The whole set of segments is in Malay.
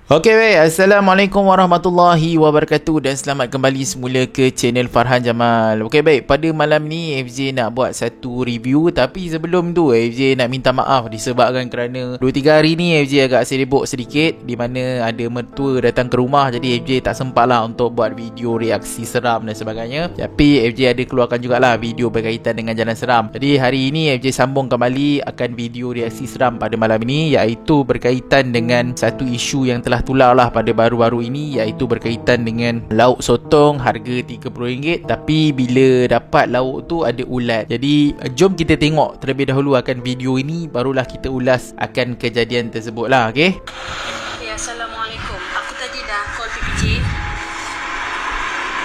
Okey weh, Assalamualaikum warahmatullahi wabarakatuh dan selamat kembali semula ke channel Farhan Jamal. Okey baik, pada malam ni FJ nak buat satu review, tapi sebelum tu FJ nak minta maaf disebabkan kerana 2-3 hari ni FJ agak sibuk sedikit, di mana ada mertua datang ke rumah, jadi FJ tak sempat lah untuk buat video reaksi seram dan sebagainya. Tapi FJ ada keluarkan jugalah video berkaitan dengan jalan seram. Jadi hari ini FJ sambung kembali akan video reaksi seram pada malam ini, iaitu berkaitan dengan satu isu yang telah tular lah pada baru-baru ini, iaitu berkaitan dengan lauk sotong harga RM30, tapi bila dapat lauk tu ada ulat. Jadi jom kita tengok terlebih dahulu akan video ini, barulah kita ulas akan kejadian tersebut lah. Okay? Assalamualaikum. Aku tadi dah call PPJ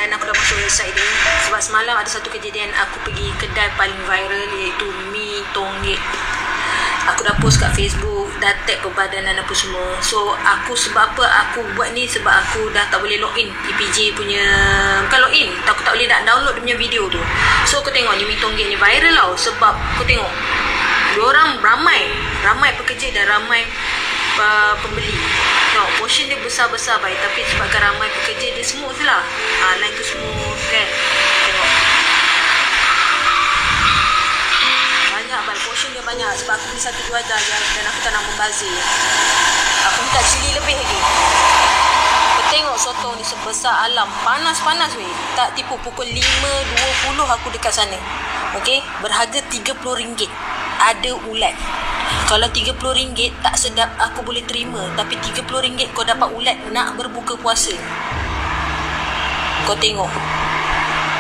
dan aku dah masuk website dia, sebab semalam ada satu kejadian aku pergi kedai paling viral, iaitu Mi Tonggek. Aku dah post kat Facebook, dah tag perbadanan apa semua. So sebab apa aku buat ni, sebab aku dah tak boleh login PPJ punya, bukan login, aku tak boleh nak download dia punya video tu. So aku tengok ni Mi Tonggek ni viral tau, sebab aku tengok diorang ramai pekerja dan ramai pembeli. Tengok portion dia besar-besar baik, tapi sebabkan ramai pekerja dia smooth lah. Line tu smooth kan. Tengok portion dia banyak, sebab aku beli 1-2 dan aku tak nak membazir. Aku minta cili lebih lagi. Aku tengok sotong ni sebesar alam, panas weh. Tak tipu, pukul 5.20 aku dekat sana. Okey, berharga RM30. Ada ulat. Kalau RM30 tak sedap aku boleh terima, tapi RM30 kau dapat ulat nak berbuka puasa. Kau tengok.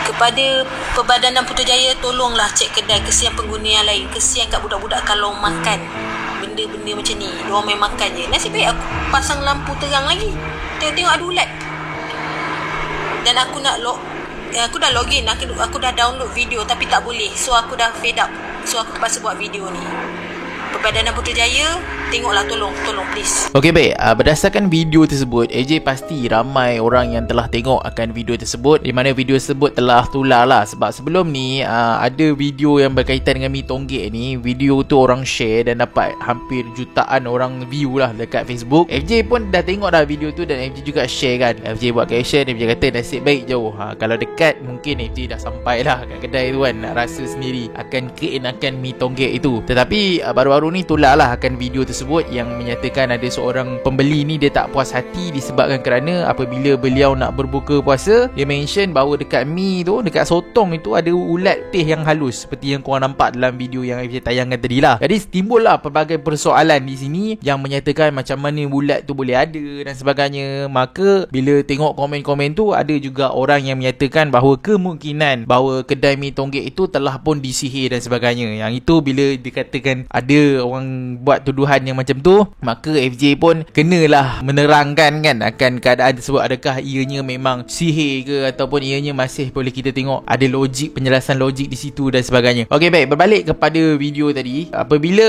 Kepada Perbadanan Putrajaya, tolonglah cek kedai, kesian pengguna yang lain. Kesian kat budak-budak kalau makan benda-benda macam ni, diorang main makan je. Nasib baik aku pasang lampu terang lagi, tengok ada ulat. Dan aku dah login, aku dah download video tapi tak boleh. So aku dah fed up, so aku terpaksa buat video ni. Perbadanan Putrajaya, tengoklah, tolong please. Okey baik, berdasarkan video tersebut, AJ pasti ramai orang yang telah tengok akan video tersebut, di mana video tersebut telah tular lah. Sebab sebelum ni ada video yang berkaitan dengan Mi Tonggek ni, video tu orang share dan dapat hampir jutaan orang view lah dekat Facebook. FJ pun dah tengok dah video tu dan FJ juga share kan. FJ buat caption, FJ kata nasib baik jauh, kalau dekat mungkin FJ dah sampai lah kat kedai tu kan, nak rasa sendiri akan keenakan Mi Tonggek itu. Tetapi baru-baru ni tular lah akan video tersebut yang menyatakan ada seorang pembeli ni dia tak puas hati disebabkan kerana apabila beliau nak berbuka puasa, dia mention bahawa dekat mi tu, dekat sotong itu ada ulat teh yang halus, seperti yang korang nampak dalam video yang FJ tayangkan tadi lah. Jadi timbul lah pelbagai persoalan di sini yang menyatakan macam mana ulat tu boleh ada dan sebagainya. Maka bila tengok komen-komen tu, ada juga orang yang menyatakan bahawa kemungkinan bahawa kedai Mi Tonggek itu telah pun disihir dan sebagainya. Yang itu bila dikatakan ada orang buat tuduhan yang macam tu, maka FJ pun kenalah menerangkan kan akan keadaan tersebut. Adakah ianya memang sihir ke, ataupun ianya masih boleh kita tengok ada logik, penjelasan logik di situ dan sebagainya. Okey baik, berbalik kepada video tadi. Apabila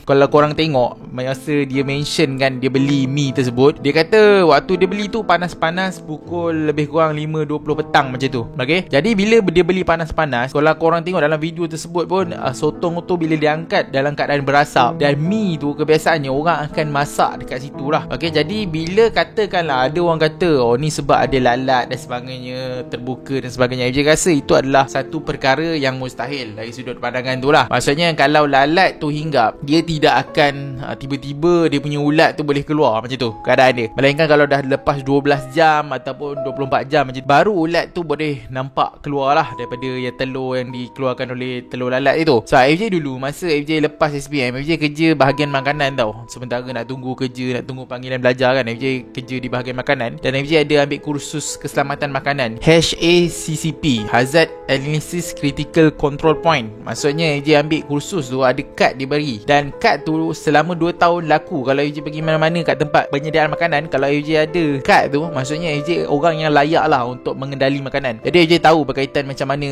kalau korang tengok masa dia mention kan dia beli mi tersebut, dia kata waktu dia beli tu panas-panas pukul lebih kurang 5.20 petang macam tu. Okey, jadi bila dia beli panas-panas, kalau korang tengok dalam video tersebut pun sotong tu bila diangkat dalam keadaan berasap, dan mi tu kebiasaannya orang akan masak dekat situ lah. Okey, jadi bila katakanlah ada orang kata ni sebab ada lalat dan sebagainya, terbuka dan sebagainya, FJ rasa itu adalah satu perkara yang mustahil dari sudut pandangan tu lah. Maksudnya kalau lalat tu hinggap, dia tidak akan tiba-tiba dia punya ulat tu boleh keluar macam tu keadaan dia. Melainkan kalau dah lepas 12 jam ataupun 24 jam macam tu, baru ulat tu boleh nampak keluar lah daripada yang telur yang dikeluarkan oleh telur lalat itu. So FJ dulu masa FJ lepas SPM, FJ kerja bahagian makanan tau. Sementara nak tunggu kerja, nak tunggu panggilan belajar kan, FJ kerja di bahagian makanan. Dan FJ ada ambil kursus keselamatan makanan, HACCP, Hazard Analysis Critical Control Point. Maksudnya FJ ambil kursus tu, ada kad dia bagi, dan kad tu selama 2 tahun laku. Kalau FJ pergi mana-mana kat tempat penyediaan makanan, kalau FJ ada kad tu, maksudnya FJ orang yang layak lah untuk mengendali makanan. Jadi FJ tahu berkaitan macam mana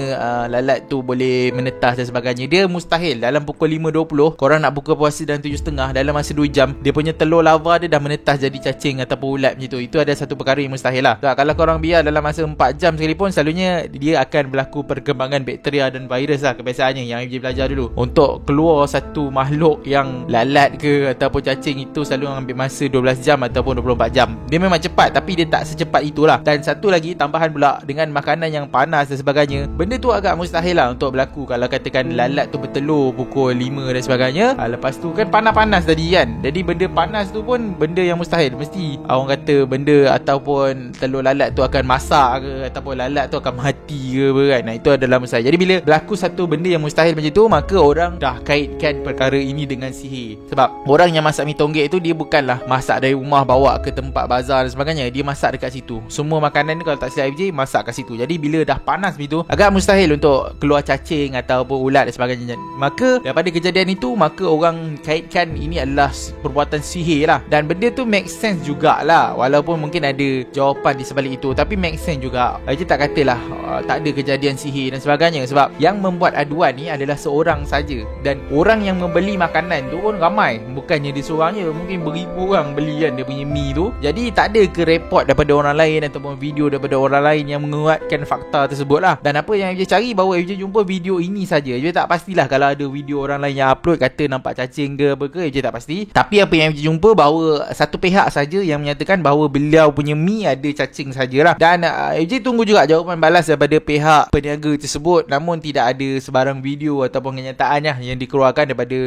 lalat tu boleh menetas dan sebagainya. Dia mustahil dalam pukul 5.20 korang nak buka puasa dan 7.30, dalam masa 2 jam dia punya telur lava dia dah menetas jadi cacing ataupun ulat macam tu. Itu ada satu perkara yang mustahil lah. So, kalau korang biar dalam masa 4 jam sekalipun, selalunya dia akan berlaku perkembangan bakteria dan virus lah kebiasaannya yang FJ belajar dulu. Untuk keluar satu makhluk yang lalat ke ataupun cacing itu selalu ambil masa 12 jam ataupun 24 jam. Dia memang cepat tapi dia tak secepat itulah. Dan satu lagi tambahan pula, dengan makanan yang panas dan sebagainya, benda tu agak mustahil lah untuk berlaku. Kalau katakan lalat tu bertelur pukul 5 dan sebagainya, lepas tu kan panas-panas tadi kan. Jadi benda panas tu pun benda yang mustahil. Mesti orang kata benda ataupun telur lalat tu akan masak ke ataupun lalat tu akan mati ke kan. Nah, itu adalah mustahil. Jadi bila berlaku satu benda yang mustahil macam tu, maka orang dah kaitkan perkara ini dengan sihir. Sebab orang yang masak mi tonggek tu dia bukanlah masak dari rumah bawa ke tempat bazar dan sebagainya. Dia masak dekat situ. Semua makanan ni kalau tak silap FJ masak kat situ. Jadi bila dah panas begitu, agak mustahil untuk keluar cacing ataupun ulat dan sebagainya. Maka daripada kejadian itu, maka orang kaitkan ini adalah perbuatan sihir lah. Dan benda tu make sense jugalah, walaupun mungkin ada jawapan di sebalik itu, tapi make sense juga. FJ tak katalah tak ada kejadian sihir dan sebagainya. Sebab yang membuat aduan ni adalah seorang saja. Dan orang yang membeli makanan tu pun ramai. Bukannya dia seorang je, mungkin beribu orang beli kan dia punya mi tu. Jadi tak ada ke report daripada orang lain ataupun video daripada orang lain yang menguatkan fakta tersebut lah. Dan apa yang FJ cari, bahawa FJ jumpa video ini saja. FJ tak pastilah kalau ada video orang lain yang upload kata nampak cacing ke apa ke, FJ tak pasti. Tapi apa yang FJ jumpa, bahawa satu pihak saja yang menyatakan bahawa beliau punya mi ada cacing sajalah. Dan FJ tunggu juga jawapan balas daripada pihak peniaga tersebut. Namun tidak ada sebarang video ataupun kenyataan yang dikeluarkan daripada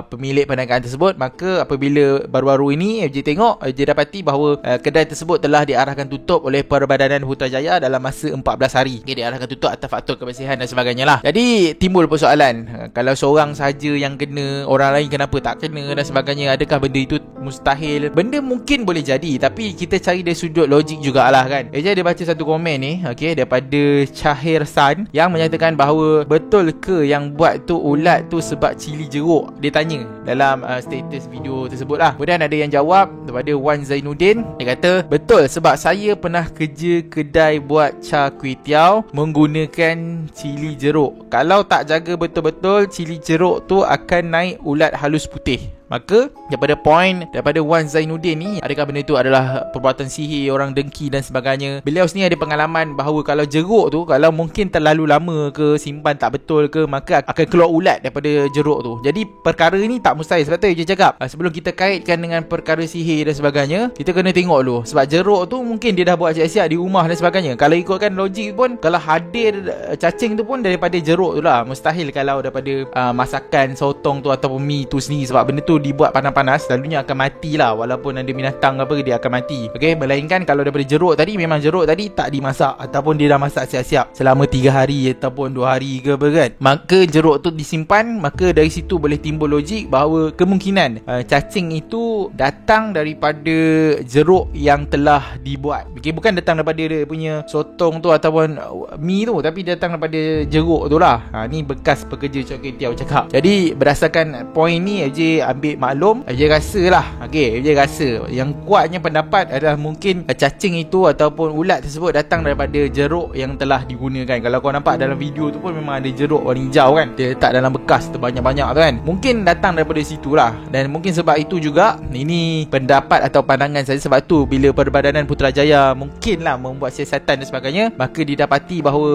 pemilik perniagaan tersebut. Maka apabila baru-baru ini FJ tengok, FJ dapati bahawa kedai tersebut telah diarahkan tutup oleh Perbadanan Putrajaya dalam masa 14 hari. Okay, diarahkan tutup atas faktor kebersihan dan sebagainya lah. Jadi timbul persoalan, kalau seorang saja yang kena, orang lain kenapa tak kena dan sebagainya. Adakah benda itu mustahil? Benda mungkin boleh jadi, tapi kita cari dari sudut logik jugalah kan. FJ ada baca satu komen ni, okay, daripada Cahir San yang menyatakan bahawa betul ke yang buat tu ulat tu sebab cili jeruk? Dia tanya dalam status video tersebut lah. Kemudian ada yang jawab daripada Wan Zainuddin. Dia kata betul, sebab saya pernah kerja kedai buat cha kway teow menggunakan cili jeruk. Kalau tak jaga betul-betul, cili jeruk tu akan naik ulat halus putih. Maka daripada Wan Zainuddin ni, adakah benda itu adalah perbuatan sihir, orang dengki dan sebagainya? Beliau sendiri ada pengalaman bahawa kalau jeruk tu, kalau mungkin terlalu lama ke, simpan tak betul ke, maka akan keluar ulat daripada jeruk tu. Jadi perkara ni tak mustahil. Sebab tu dia cakap, sebelum kita kaitkan dengan perkara sihir dan sebagainya, kita kena tengok dulu. Sebab jeruk tu mungkin dia dah buat siap-siap di rumah dan sebagainya. Kalau ikutkan logik pun, kalau hadir cacing tu pun daripada jeruk tu lah. Mustahil kalau daripada masakan sotong tu ataupun mi tu sendiri. Sebab benda tu dibuat panas-panas, selalunya akan mati lah. Walaupun ada binatang apa, dia akan mati. Okay, melainkan kalau daripada jeruk tadi, memang jeruk tadi tak dimasak ataupun dia dah masak siap-siap selama 3 hari ataupun 2 hari ke apa kan, maka jeruk tu disimpan. Maka dari situ boleh timbul logik bahawa kemungkinan cacing itu datang daripada jeruk yang telah dibuat. Okay, bukan datang daripada dia punya sotong tu ataupun mi tu, tapi datang daripada jeruk tu lah. Ni bekas pekerja Char Kway Teow cakap. Jadi berdasarkan poin ni, FJ ambil maklum, FJ rasa lah. Okay, FJ rasa yang kuatnya pendapat adalah mungkin cacing itu ataupun ulat tersebut datang daripada jeruk yang telah digunakan. Kalau kau nampak dalam video tu pun memang ada jeruk warna hijau kan, dia letak dalam bekas terbanyak-banyak tu kan. Mungkin datang daripada situ lah. Dan mungkin sebab itu juga, ini pendapat atau pandangan saya, sebab tu bila Perbadanan Putrajaya mungkinlah membuat siasatan dan sebagainya, maka didapati bahawa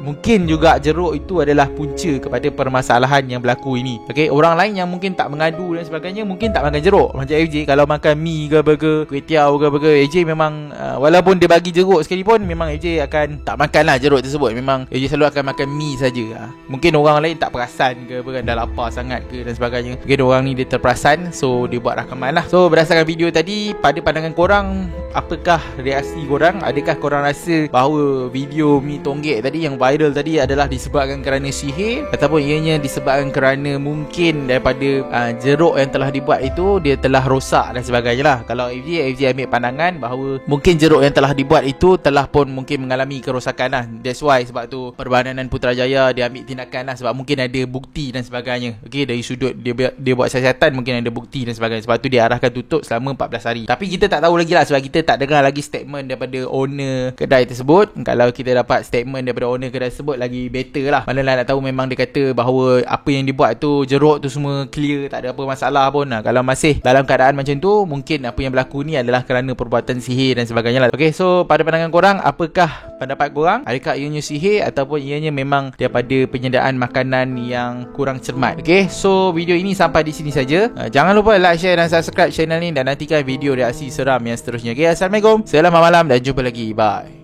mungkin juga jeruk itu adalah punca kepada permasalahan yang berlaku ini. Okay, orang lain yang mungkin tak mengadu dan sebagainya, mungkin tak makan jeruk. Macam FJ, kalau makan mi ke burger, kway teow ke burger, FJ memang walaupun dia bagi jeruk sekalipun, memang FJ akan tak makan lah jeruk tersebut. Memang FJ selalu akan makan mi saja. Mungkin orang lain tak perasan ke apa kan, dah lapar sangat ke dan sebagainya. Mungkin orang ni dia terperasan, so dia buat rakaman lah. So berdasarkan video tadi, pada pandangan korang, apakah reaksi korang? Adakah korang rasa bahawa video mi tonggek tadi yang viral tadi adalah disebabkan kerana sihir, ataupun ianya disebabkan kerana mungkin daripada jeruk yang telah dibuat itu, dia telah telah rosak dan sebagainya lah. Kalau FJ ambil pandangan bahawa mungkin jeruk yang telah dibuat itu telah pun mungkin mengalami kerosakan lah. That's why sebab tu Perbahanan Putrajaya dia ambil tindakan lah, sebab mungkin ada bukti dan sebagainya. Okay, dari sudut dia buat siasatan mungkin ada bukti dan sebagainya. Sebab tu dia arahkan tutup selama 14 hari. Tapi kita tak tahu lagi lah, sebab kita tak dengar lagi statement daripada owner kedai tersebut. Kalau kita dapat statement daripada owner kedai tersebut lagi better lah. Manalah nak tahu memang dia kata bahawa apa yang dibuat tu, jeruk tu semua clear, tak ada apa masalah pun. Kalau masih dalam keadaan macam tu, mungkin apa yang berlaku ni adalah kerana perbuatan sihir dan sebagainya lah. Okay, so pada pandangan korang, apakah pendapat korang? Adakah ianya sihir ataupun ianya memang daripada penyediaan makanan yang kurang cermat? Okay, so video ini sampai di sini saja. Jangan lupa like, share dan subscribe channel ni, dan nantikan video reaksi seram yang seterusnya. Okay, Assalamualaikum, selamat malam dan jumpa lagi. Bye.